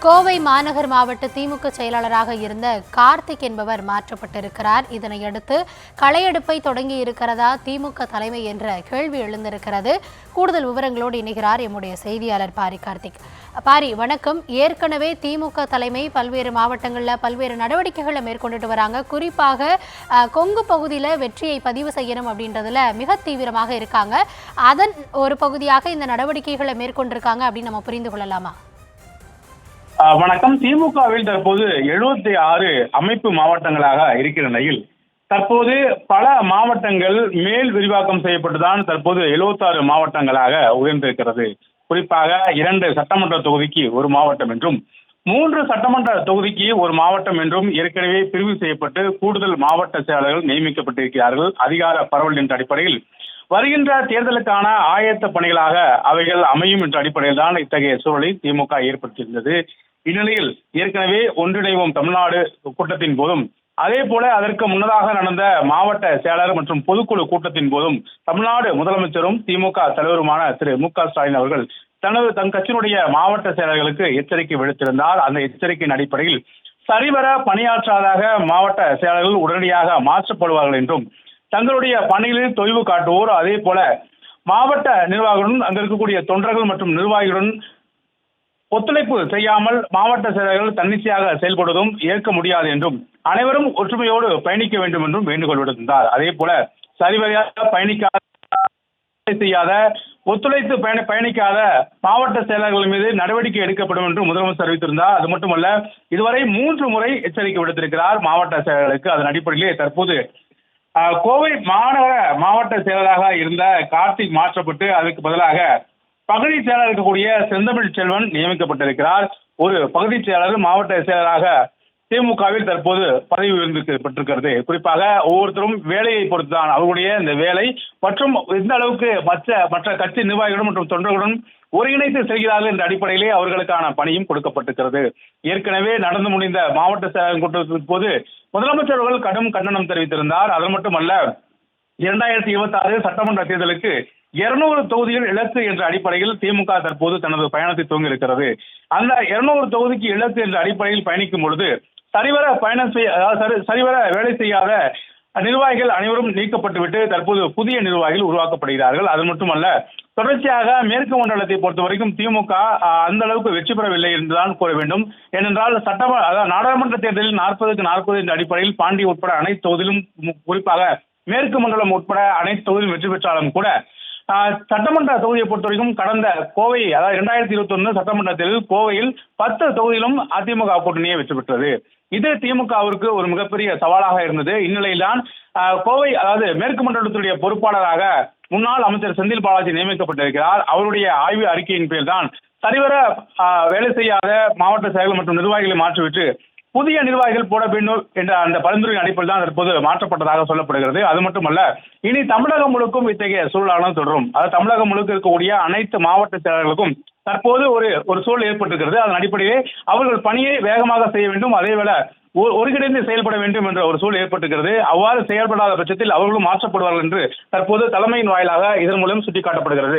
கோவை மாநகர் மாவட்ட திமுக செயலாளராக இருந்த கார்த்திக் என்பவர் மாற்றப்பட்டிருக்கிறார். இதனையடுத்து களையெடுப்பை தொடங்கி இருக்கிறதா திமுக தலைமை என்ற கேள்வி எழுந்திருக்கிறது. கூடுதல் விவரங்களோடு இணைகிறார் எம்முடைய செய்தியாளர் பாரி கார்த்திக். பாரி, வணக்கம். ஏற்கனவே திமுக தலைமை பல்வேறு மாவட்டங்களில் பல்வேறு நடவடிக்கைகளை மேற்கொண்டுட்டு வராங்க. குறிப்பாக கொங்கு பகுதியில் வெற்றியை பதிவு செய்யணும் அப்படின்றதுல மிக தீவிரமாக இருக்காங்க. அதன் ஒரு பகுதியாக இந்த நடவடிக்கைகளை மேற்கொண்டிருக்காங்க அப்படின்னு நம்ம புரிந்து கொள்ளலாமா? வணக்கம். திமுகவில் தற்போது 76 அமைப்பு மாவட்டங்களாக இருக்கிற நிலையில் தற்போது பல மாவட்டங்கள் மேல் விரிவாக்கம் செய்யப்பட்டுதான் தற்போது 76 மாவட்டங்களாக உயர்ந்திருக்கிறது. குறிப்பாக 2 சட்டமன்ற தொகுதிக்கு ஒரு மாவட்டம் என்றும் 3 சட்டமன்ற தொகுதிக்கு ஒரு மாவட்டம் என்றும் ஏற்கனவே பிரிவு செய்யப்பட்டு கூடுதல் மாவட்ட செயலாளர்கள் நியமிக்கப்பட்டிருக்கிறார்கள். அதிகார பரவல் என்ற அடிப்படையில் வருகின்ற தேர்தலுக்கான ஆயத்த பணிகளாக அவைகள் அமையும் என்ற அடிப்படையில் தான் இத்தகைய சூழலை திமுக ஏற்படுத்தியிருந்தது. இந்நிலையில் ஏற்கனவே ஒன்றிணைவோம் தமிழ்நாடு கூட்டத்தின் போதும் அதே போல அதற்கு முன்னதாக நடந்த மாவட்ட செயலாளர் மற்றும் பொதுக்குழு கூட்டத்தின் போதும் தமிழ்நாடு முதலமைச்சரும் திமுக தலைவருமான திரு மு.க.ஸ்டாலின் அவர்கள் தன் கட்சியினுடைய மாவட்ட செயலர்களுக்கு எச்சரிக்கை விடுத்திருந்தார். அந்த எச்சரிக்கையின் அடிப்படையில் சரிவர பணியாற்றாதாக மாவட்ட செயலர்கள் உடனடியாக மாற்றப்படுவார்கள் என்றும் தங்களுடைய பணிகளில் தொய்வு காட்டுவோர் அதே போல மாவட்ட நிர்வாகிகளுடன் அங்கு இருக்கக்கூடிய தொண்டர்கள் மற்றும் நிர்வாகிகளுடன் ஒத்துழைப்பு செய்யாமல் மாவட்ட செயலர்கள் தன்னிச்சையாக செயல்படுவதும் ஏற்க முடியாது என்றும் அனைவரும் ஒற்றுமையோடு பயணிக்க வேண்டும் என்றும் வேண்டுகோள் விடுத்திருந்தார். அதே போல சரிவரையாக செய்யாத ஒத்துழைத்து பயணிக்காத மாவட்ட செயலர்கள் மீது நடவடிக்கை எடுக்கப்படும் என்று முதலமைச்சர் அறிவித்திருந்தார். அது மட்டுமல்ல, இதுவரை 3 முறை எச்சரிக்கை விடுத்திருக்கிறார் மாவட்ட செயலர்களுக்கு. அதன் அடிப்படையிலே தற்போது கோவை மாநகர மாவட்ட செயலராக இருந்த கார்த்திக் மாற்றப்பட்டு அதுக்கு பதிலாக பகுதி செயலர் இருக்கக்கூடிய செந்தமிழ் செல்வன் நியமிக்கப்பட்டிருக்கிறார். ஒரு பகுதி செயலர் மாவட்ட செயலராக திமுகவில் தற்போது பதவி உயர்ந்திருக்கப்பட்டிருக்கிறது. குறிப்பாக ஒவ்வொருத்தரும் வேலையை பொறுத்துதான் அவர்களுடைய இந்த வேலை மற்றும் எந்த அளவுக்கு மற்ற கட்சி நிர்வாகிகளுடன் மற்றும் தொண்டர்களுடன் ஒருங்கிணைத்து செல்கிறார்கள் என்ற அடிப்படையிலே அவர்களுக்கான பணியும் கொடுக்கப்பட்டிருக்கிறது. ஏற்கனவே நடந்து முடிந்த மாவட்ட செயலர் கூட்டத்தின் போது முதலமைச்சர் அவர்கள் கடும் கண்டனம் தெரிவித்திருந்தார். அது மட்டுமல்ல, 2026 சட்டமன்ற தேர்தலுக்கு 200 தொகுதிகள் இலக்கு என்ற அடிப்படையில் திமுக தற்போது தனது பயணத்தை துவங்கி இருக்கிறது. அந்த 200 தொகுதிக்கு இலக்கு என்ற அடிப்படையில் பயணிக்கும் பொழுது சரிவர வேலை செய்யாத நிர்வாகிகள் அனைவரும் நீக்கப்பட்டுவிட்டு தற்போது புதிய நிர்வாகிகள் உருவாக்கப்படுகிறார்கள். அது மட்டுமல்ல, தொடர்ச்சியாக மேற்கு மண்டலத்தை பொறுத்த வரைக்கும் திமுக அந்த அளவுக்கு வெற்றி பெறவில்லை என்றுதான் கூற வேண்டும். ஏனென்றால் நாடாளுமன்ற தேர்தலில் 40க்கு 40 என்ற அடிப்படையில் பாண்டி உட்பட அனைத்து தொகுதியிலும், குறிப்பாக மேற்கு மண்டலம் உட்பட அனைத்து தொகுதியிலும் வெற்றி பெற்றாலும் கூட சட்டமன்ற தொகுதியை பொறுத்த வரைக்கும் கடந்த கோவை 2021 சட்டமன்ற தேர்தலில் கோவையில் 10 தொகுதியிலும் அதிமுக கூட்டணியை வெற்றி பெற்றது. இது திமுகவிற்கு ஒரு மிகப்பெரிய சவாலாக இருந்தது. இந்நிலையில்தான் கோவை மேற்கு மண்டலத்துடைய பொறுப்பாளராக முன்னாள் அமைச்சர் செந்தில் பாலாஜி நியமிக்கப்பட்டிருக்கிறார். அவருடைய ஆய்வு அறிக்கையின் பேர் தான் சரிவர வேலை செய்யாத மாவட்ட செயலர்கள் மற்றும் நிர்வாகிகளை மாற்றிவிட்டு புதிய நிர்வாகிகள் போட வேண்டும் என்ற அந்த பரிந்துரையின் அடிப்படையில் தான் தற்போது மாற்றப்பட்டதாக சொல்லப்படுகிறது. அது மட்டுமல்ல, இனி தமிழகம் முழுக்கும் இத்தகைய சூழலானது தொடரும். தமிழகம் முழுக்க இருக்கக்கூடிய அனைத்து மாவட்ட செயலர்களுக்கும் தற்போது ஒரு சூழல் ஏற்பட்டிருக்கிறது. அதன் அடிப்படையிலே அவர்கள் பணியை வேகமாக செய்ய வேண்டும், அதேவேளை ஒருங்கிணைந்து செயல்பட வேண்டும் என்ற ஒரு சூழல் ஏற்பட்டிருக்கிறது. அவ்வாறு செயல்படாத பட்சத்தில் அவர்களும் மாற்றப்படுவார்கள் என்று தற்போது தலைமையின் வாயிலாக இதன் மூலம் சுட்டிக்காட்டப்படுகிறது.